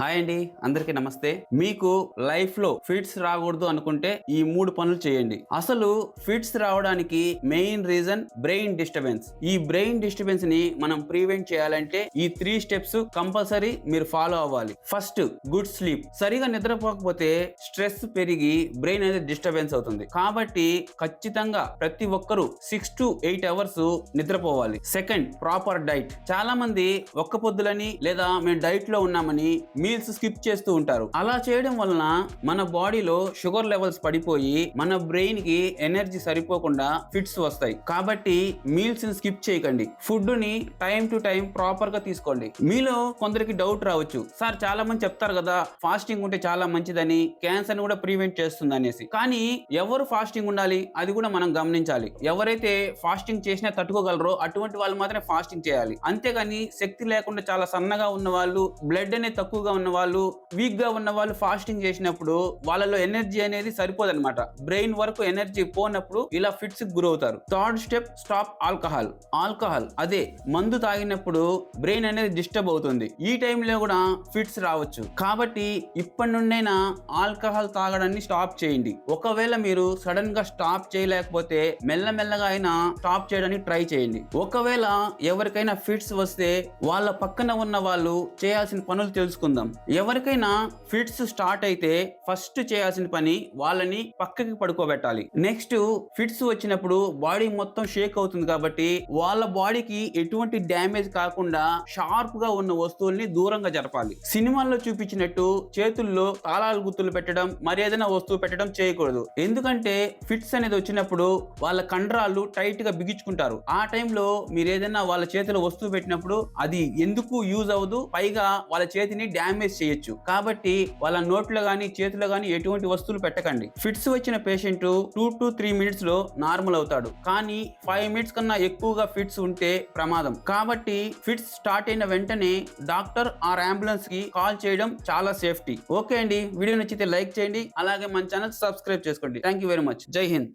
Hi అండి, అందరికీ నమస్తే. మీకు లైఫ్ లో ఫిట్స్ రాకూడదు అనుకుంటే ఈ 3 పనులు చేయండి. అసలు ఫిట్స్ రావడానికి మెయిన్ రీజన్ బ్రెయిన్ డిస్టర్బెన్స్. ఈ బ్రెయిన్ డిస్టర్బెన్స్ ని మనం ప్రివెంట్ చేయాలంటే ఈ 3 స్టెప్స్ కంపల్సరీ మీరు ఫాలో అవ్వాలి. First, good sleep. సరిగా నిద్రపోకపోతే స్ట్రెస్ పెరిగి బ్రెయిన్ అనేది డిస్టర్బెన్స్ అవుతుంది. కాబట్టి ఖచ్చితంగా ప్రతి ఒక్కరూ 6 to 8 అవర్స్ నిద్రపోవాలి. Second, proper diet. చాలా మంది ఒక్క పొద్దులని లేదా మేము డైట్ లో ఉన్నామని మీల్స్ స్కిప్ చేస్తూ ఉంటారు. అలా చేయడం వలన మన బాడీలో షుగర్ లెవెల్స్ పడిపోయి మన బ్రెయిన్ కి ఎనర్జీ సరిపోకుండా ఫిట్స్ వస్తాయి. కాబట్టి మీల్స్ ని స్కిప్ చేయకండి. ఫుడ్ ని టైం టు టైం ప్రాపర్ గా తీసుకోండి. మీలో కొందరికి డౌట్ రావచ్చు, సార్ చాలా మంది చెప్తారు కదా ఫాస్టింగ్ ఉంటే చాలా మంచిదని, క్యాన్సర్ ని కూడా ప్రివెంట్ చేస్తుంది అనేసి. కానీ ఎవరు ఫాస్టింగ్ ఉండాలి అది కూడా మనం గమనించాలి. ఎవరైతే ఫాస్టింగ్ చేసినా తట్టుకోగలరో అటువంటి వాళ్ళు మాత్రమే ఫాస్టింగ్ చేయాలి. అంతేగాని శక్తి లేకుండా చాలా సన్నగా ఉన్న వాళ్ళు, బ్లడ్ అనేది తక్కువగా ఉన్న వాళ్ళు, వీక్ గా ఉన్న వాళ్ళు ఫాస్టింగ్ చేసినప్పుడు వాళ్ళలో ఎనర్జీ అనేది సరిపోదన్నమాట. బ్రెయిన్ వరకు ఎనర్జీ పోనప్పుడు ఇలా ఫిట్స్ కి గురవుతారు. Third step, stop alcohol. Alcohol అదే మందు తాగినప్పుడు బ్రెయిన్ అనేది డిస్టర్బ్ అవుతుంది. ఈ టైంలో కూడా ఫిట్స్ రావచ్చు. కాబట్టి ఇప్పటి నుండైనా ఆల్కహాల్ తాగడాన్ని స్టాప్ చేయండి. ఒకవేళ మీరు సడన్ గా స్టాప్ చేయలేకపోతే మెల్లమెల్లగా అయినా స్టాప్ చేయడానికి ట్రై చేయండి. ఒకవేళ ఎవరికైనా ఫిట్స్ వస్తే వాళ్ళ పక్కన ఉన్న వాళ్ళు చేయాల్సిన పనులు తెలుసుకుందాం. ఎవరికైనా ఫిట్స్ స్టార్ట్ అయితే ఫస్ట్ చేయాల్సిన పని వాళ్ళని పక్కకి పడుకోబెట్టాలి. నెక్స్ట్, ఫిట్స్ వచ్చినప్పుడు బాడీ మొత్తం షేక్ అవుతుంది కాబట్టి వాళ్ళ బాడీకి ఎటువంటి డ్యామేజ్ కాకుండా షార్ప్ గా ఉన్న వస్తువుల్ని దూరంగా జరపాలి. సినిమాల్లో చూపించినట్టు చేతుల్లో తాళాలు గుర్తులు పెట్టడం, మరి ఏదైనా వస్తువు పెట్టడం చేయకూడదు. ఎందుకంటే ఫిట్స్ అనేది వచ్చినప్పుడు వాళ్ళ కండరాలు టైట్ గా బిగించుకుంటారు. ఆ టైంలో మీరు ఏదైనా వాళ్ళ చేతిలో వస్తువు పెట్టినప్పుడు అది ఎందుకు యూజ్ అవ్వదు, పైగా వాళ్ళ చేతిని డ్యామేజ్ చేయొచ్చు. కాబట్టి వాళ్ళ నోట్లో గానీ చేతిలో గానీ ఎటువంటి వస్తువులు పెట్టకండి. ఫిట్స్ వచ్చిన పేషెంట్ 2 to 3 మినిట్స్ లో నార్మల్ అవుతాడు. కానీ 5 మినిట్స్ కన్నా ఎక్కువగా ఫిట్స్ ఉంటే ప్రమాదం. కాబట్టి ఫిట్స్ స్టార్ట్ అయిన వెంటనే డాక్టర్ ఆర్ అంబులెన్స్ కి కాల్ చేయడం చాలా సేఫ్టీ. ఓకే అండి, వీడియో నచ్చితే లైక్ చేయండి, అలాగే మన ఛానల్ సబ్స్క్రైబ్ చేసుకోండి. Thank you very much. జై హింద్.